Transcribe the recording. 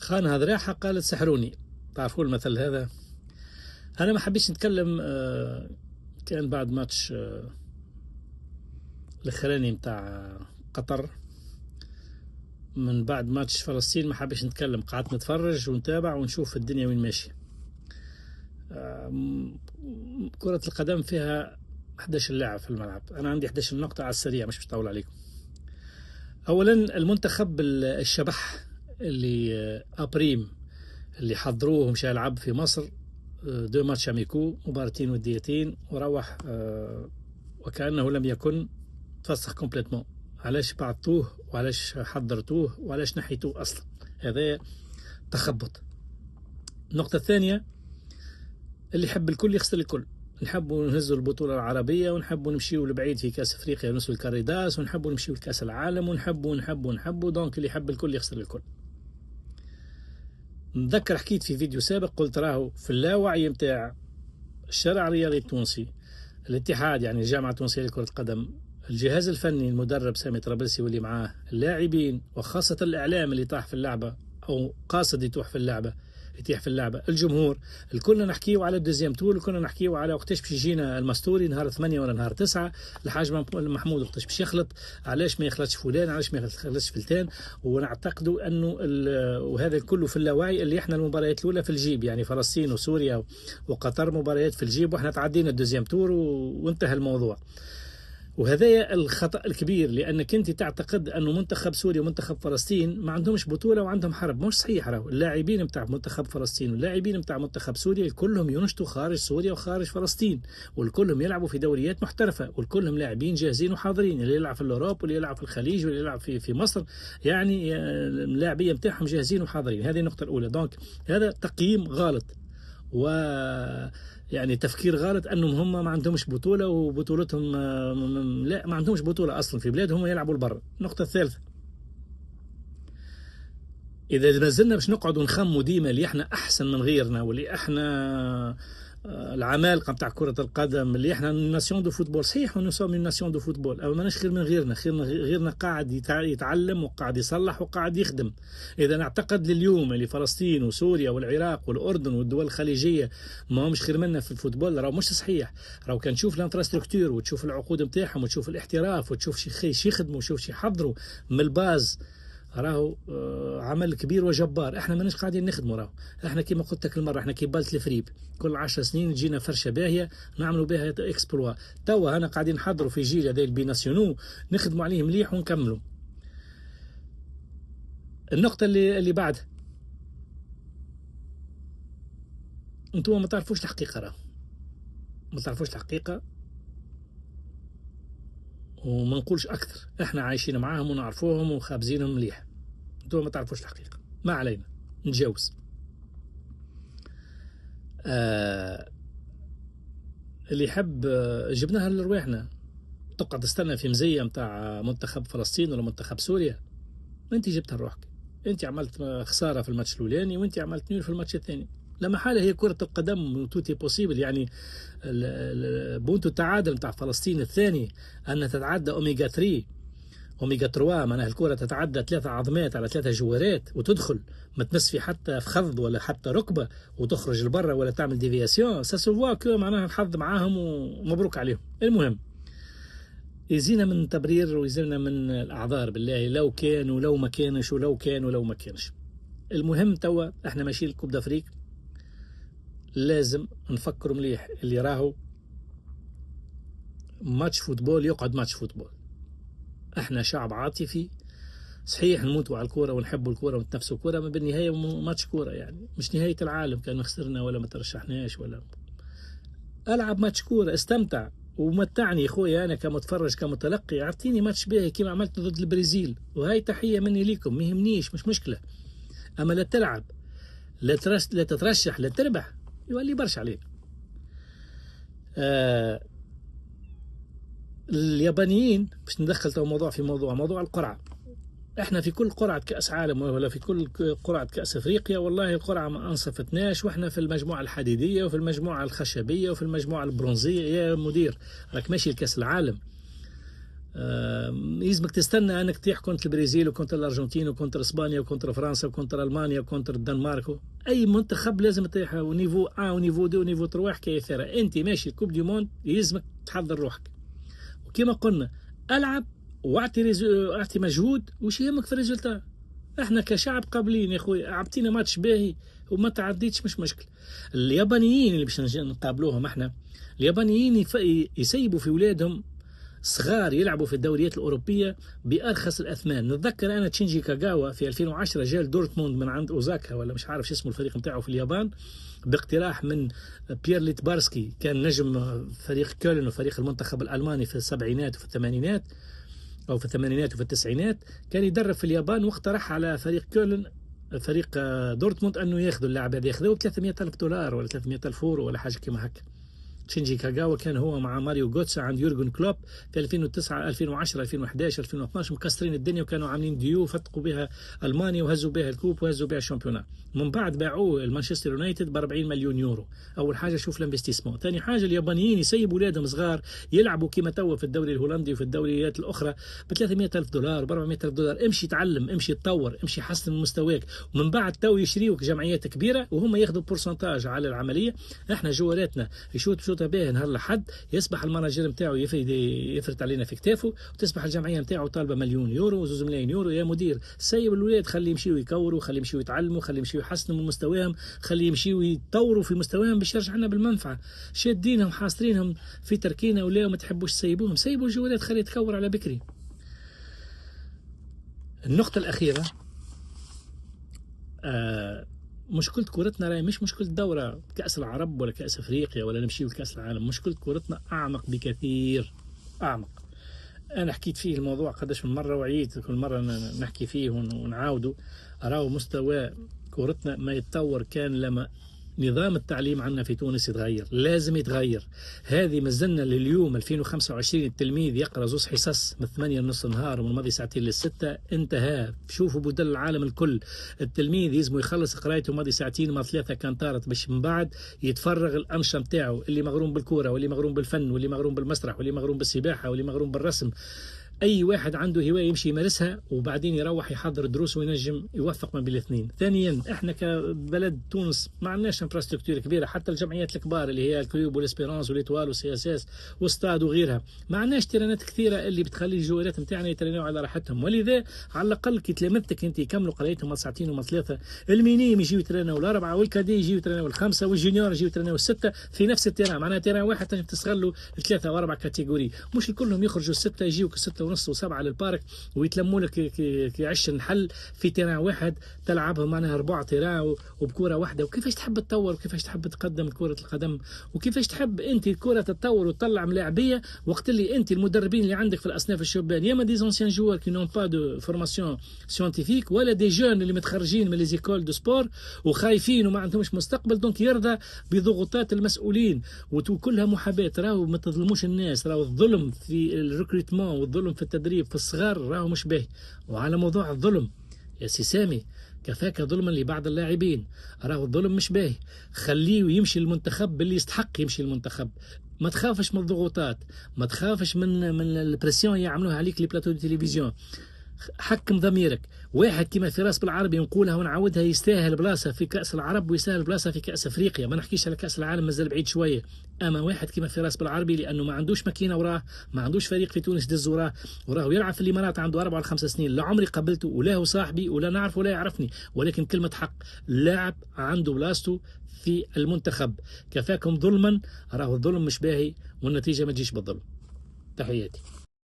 خانها ذراعها قالت سحروني. تعرفوا المثل هذا؟ أنا ما حبيش نتكلم. كان بعد ماتش الأخراني متاع قطر، من بعد ماتش فلسطين ما حبيش نتكلم، قعدت نتفرج ونتابع ونشوف الدنيا وين ماشي. كرة القدم فيها 11 لاعب في الملعب، أنا عندي 11 نقطة على السريع مش بطول عليكم. أولا المنتخب الشبح اللي أبريم اللي حضروه ومشى يلعب في مصر 2 ماتش اميكو، مباراتين وديتين، وروح وكأنه لم يكن، تفسخ كومبليتمون. علاش بعثوه وعلاش حضرتوه وعلاش نحيتوه أصلا؟ هذا تخبط. النقطة الثانية، اللي يحب الكل يخسر الكل. نحبوا نهزوا البطولة العربية، ونحبوا نمشيوا لبعيد في كأس أفريقيا ونسوا الكاريداس، ونحبوا نمشيوا لكأس العالم، ونحبوا دونك اللي يحب الكل يخسر الكل. نتذكر حكيت في فيديو سابق قلت راهو في اللاوعي متاع الشارع الرياضي التونسي، الاتحاد يعني الجامعة التونسية لكرة القدم، الجهاز الفني، المدرب سامي طرابلسي واللي معاه، اللاعبين، وخاصة الإعلام اللي طاح في اللعبة أو قاصد يطيح في اللعبة، الجمهور، الكلنا نحكيو على الدوزيام تور، الكلنا نحكيو على وقتاش باش يجينا المستوري نهار 8 ولا نهار 9، الحاج محمود وقتاش باش يخلط، علاش ما يخلطش فلان، علاش ما يخلطش فلتان. ونعتقدوا انه وهذا كله في اللاوعي اللي احنا المباريات الاولى في الجيب، يعني فلسطين وسوريا وقطر مباريات في الجيب، واحنا تعدينا الدوزيام تور وانتهى الموضوع. وهذا الخطأ الكبير، لأنك أنت تعتقد أنه منتخب سوريا ومنتخب فلسطين ما عندهمش بطولة وعندهم حرب. مش صحيح. راهو اللاعبين متاع منتخب فلسطين واللاعبين متاع منتخب سوريا كلهم ينشطوا خارج سوريا وخارج فلسطين، والكلهم يلعبوا في دوريات محترفة، والكلهم لاعبين جاهزين وحاضرين، اللي يلعب في الأوروب واللي يلعب في الخليج واللي يلعب في مصر، يعني اللاعبين متاعهم جاهزين وحاضرين. هذه النقطة الأولى. دونك هذا تقييم غلط، و يعني تفكير غلط انهم هم ما عندهمش بطوله، وبطولتهم لا، ما عندهمش بطوله اصلا في بلادهم يلعبوا لبرا. النقطه الثالثه، اذا ما زلنا باش نقعدوا نخموا ديما اللي احنا احسن من غيرنا، واللي احنا العمالقه نتاع كره القدم، اللي احنا ناسيون دو فوتبول، صحيح نسمي ناسيون دو فوتبول، اما ماناش خير من غيرنا. غيرنا قاعد يتعلم وقاعد يصلح وقاعد يخدم. اذا نعتقد لليوم اللي فلسطين وسوريا والعراق والاردن والدول الخليجيه ما همش خير منا في الفوتبول، راهو مش صحيح. راهو كان تشوف الانفراستركتور وتشوف العقود نتاعهم وتشوف الاحتراف وتشوف شي يخدموا وتشوف شي يحضروا من الباز، راهو عمل كبير وجبار. احنا ماناش قاعدين نخدموا. راهو احنا كما قلت لك المره، احنا كي بالت الفريب كل 10 سنين تجينا فرشه باهيه نعملوا بها اكسبلوا. توا انا قاعدين نحضروا في جيل هذا البيناسيونو نخدموا عليه مليح ونكملوا. النقطه اللي بعدها، انتم ما تعرفوش الحقيقه. راهو ما تعرفوش الحقيقه، وما نقولش اكثر، احنا عايشين معاهم ونعرفوهم وخابزينهم مليح. انتم ما تعرفوش الحقيقه، ما علينا نتجاوز. اللي يحب جبناها لرواحنا، تقعد تستنى في مزيه متاع منتخب فلسطين ولا منتخب سوريا؟ انت جبتها لروحك، انت عملت خساره في الماتش الاولاني وانت عملت نيل في الماتش الثاني. لما حالة هي كرة القدم توتي بوسيبل، يعني بونتو التعادل متاع فلسطين الثاني أن تتعدى أوميجا 3 أوميجا 3، معناها الكرة تتعدى 3 عظمات على 3 جوارات وتدخل ما تمس في حتى في خض ولا حتى ركبة وتخرج لبرا ولا تعمل ديفياسيون. ساسوفوا كو معناها الحظ معاهم ومبروك عليهم. المهم يزينا من تبرير ويزينا من الأعذار بالله، لو كان ولو ما كانش ولو كان ولو ما كانش. المهم توا احنا ماشيين لكوب دافريك، لازم نفكر مليح اللي راهو ماتش فوتبول يقعد ماتش فوتبول. احنا شعب عاطفي صحيح، نموتوا على الكوره ونحبوا الكوره ونتنفسوا الكوره، ما بالنهايه ماتش كوره، يعني مش نهايه العالم كان خسرنا ولا ما ترشحناش ولا. العب ماتش كوره، استمتع ومتعني خويا، انا كمتفرج كمتلقي، اعطيني ماتش باهي كما عملت ضد البرازيل، وهي تحيه مني ليكم، ما يهمنيش مش مشكله. اما لا تلعب لا تترشح لا تربح يولي برشا عليك. اليابانيين باش ندخل تو موضوع في موضوع القرعة. احنا في كل قرعة كأس عالم ولا في كل قرعة كأس افريقيا والله القرعة ما انصفتناش، واحنا في المجموعة الحديدية وفي المجموعة الخشبية وفي المجموعة البرونزية. يا مدير راك ماشي لكأس العالم، يلزمك تستنى انك تطيح كونتر البرازيل وكونتر الارجنتين وكونتر اسبانيا وكونتر فرنسا وكونتر المانيا وكونتر الدنمارك. اي منتخب لازم تطيح ونيفو 1 ونيفو 2 ونيفو 3 حكايه ثانيه. انت ماشي الكوب دي موند يلزمك تحضر روحك، وكما قلنا العب واعطي مجهود وش يهمك في الريزلتا. احنا كشعب قابلين يا اخوي، اعطينا ماتش باهي وما تعديتش مش مشكل. اليابانيين اللي باش نقابلوهم احنا، اليابانيين يسيبوا في اولادهم صغار يلعبوا في الدوريات الأوروبية بأرخص الأثمان. نتذكر أنا تشينجي كاغاوا في 2010 جاء دورتموند من عند أوزاكا ولا مش عارف شو اسمه الفريق نتاعو في اليابان، باقتراح من بيير ليتبارسكي كان نجم فريق كولن وفريق المنتخب الألماني في السبعينات وفي الثمانينات أو في الثمانينات وفي التسعينات، كان يدرب في اليابان واقترح على فريق كولن فريق دورتموند أنه ياخذوا اللاعب هذا، ياخذوه ب $300,000 ولا 300,000 يورو ولا حاجة كما هكا. شينجي كاغاوا كان هو مع ماريو غوتسا عند يورجن كلوب في 2009 2010 2011 2012 مكسرين الدنيا، وكانوا عاملين ديو فتقوا بها المانيا وهزوا بها الكوب وهزوا بها الشامبيونات. من بعد باعوه المانشستر يونايتد ب 40 مليون يورو. اول حاجه شوف الانفستيسمون، ثاني حاجه اليابانيين يسيبوا اولادهم صغار يلعبوا كما توا في الدوري الهولندي وفي الدوريات الاخرى ب $300,000 ب $400,000. امشي تعلم، امشي تطور، امشي حسن من مستواك، ومن بعد تو يشريوك جمعيات كبيره وهم ياخذوا بورسنتاج على العمليه. احنا جوالاتنا يشوط به نهار لحد يصبح المانجر نتاعو يفرت علينا في كتافه، وتصبح الجمعيه نتاعو طالبه مليون يورو و2 ملايين يورو. يا مدير سيب الولاد، خلي يمشيوا يكوروا، خلي يمشيوا يتعلموا، خلي يمشيوا يحسنوا من مستواهم، خلي يمشيوا يطوروا في مستواهم باش يرجع لنا بالمنفعه. شادينهم حاصرينهم في تركينا ولا ما تحبوش تسيبوهم، سيبوا الجوالات خلي تكور على بكري. النقطه الاخيره مشكلة كورتنا راهي مش مشكلة دورة كأس العرب ولا كأس أفريقيا ولا نمشي لكأس العالم. مشكلة كورتنا أعمق بكثير، أعمق. أنا حكيت فيه الموضوع قداش من مرة وعيت كل مرة نحكي فيه ونعاوده. أراه مستوى كورتنا ما يتطور كان لما نظام التعليم عندنا في تونس يتغير، لازم يتغير. هذه مازلنا لليوم 2025 التلميذ يقرأ زوز حصص من 8 لنص النهار ومن ماضي ساعتين للستة، انتهى. شوفوا بدل العالم الكل التلميذ يلزمو يخلص قرايته ماضي ساعتين ما 3 كانطارت باش من بعد يتفرغ الأنشطة نتاعو، اللي مغروم بالكورة واللي مغروم بالفن واللي مغروم بالمسرح واللي مغروم بالسباحة واللي مغروم بالرسم. اي واحد عنده هوايه يمشي يمارسها وبعدين يروح يحضر دروس وينجم يوفق ما بين الاثنين. ثانيا احنا كبلد تونس ما عندناش انفراستركتور كبيره، حتى الجمعيات الكبار اللي هي الكلوب والاسبيرانس والإيطوال والسي اس اس واستاد وغيرها ما عندناش ترينات كثيره اللي بتخلي الجوالات نتاعنا يترينوا على راحتهم. ولذا على الاقل كي تلامذتك انت يكملوا قرايتهم ما ساعتين وما 3، المينيم يجيو يترينوا ال4 والكادي يجيو يترينوا ال5 والجونيور يجيو يترينوا ال6 في نفس التيران. معناها تيران واحد تنجم تستغلوا 3 و4 كاتيجوري، مش كلهم يخرجوا ال6 يجيوك 6 ونص و7 للبارك ويتلموا لك كي عش نحل في تيران واحد تلعبهم معناها 4 تيران وبكره واحده. وكيفاش تحب تطور وكيفاش تحب تقدم كره القدم وكيفاش تحب انت الكره تتطور وتطلع ملاعبيه وقت اللي انت المدربين اللي عندك في الاصناف الشبان يا ما دي زونسيان جوار كي نون با دو فورماسيون سيانتيفيك ولا دي جون اللي متخرجين من لي زيكول دو سبور وخايفين وما عندهمش مستقبل، دونك يرضى بضغوطات المسؤولين وكلها محاباه. راهو ما تظلموش الناس، راهو الظلم في الريكروتمون والظلم في التدريب في الصغار راهو مش باهي. وعلى موضوع الظلم يا سي سامي كفاك ظلما لبعض اللاعبين، راهو الظلم مش باهي، خليه يمشي المنتخب باللي يستحق يمشي المنتخب. ما تخافش من الضغوطات، ما تخافش من البريسيون يعملوها عليك لي بلاتو دي تلفزيون. حكم ضميرك. واحد كما فراس بالعربي نقولها ونعاودها يستاهل بلاصه في كاس العرب ويستاهل بلاصه في كاس افريقيا، ما نحكيش على كاس العالم مازال بعيد شويه. اما واحد كما فراس بالعربي لانه ما عندوش ماكينه وراه، ما عندوش فريق في تونس دز وراه يلعب في الامارات عنده 4 ولا 5 سنين، لا عمري قابلته ولا هو صاحبي ولا نعرف ولا يعرفني، ولكن كلمه حق لاعب عنده بلاصته في المنتخب. كفاكم ظلما، راهو الظلم مش باهي والنتيجه ما تجيش بالظلم. تحياتي.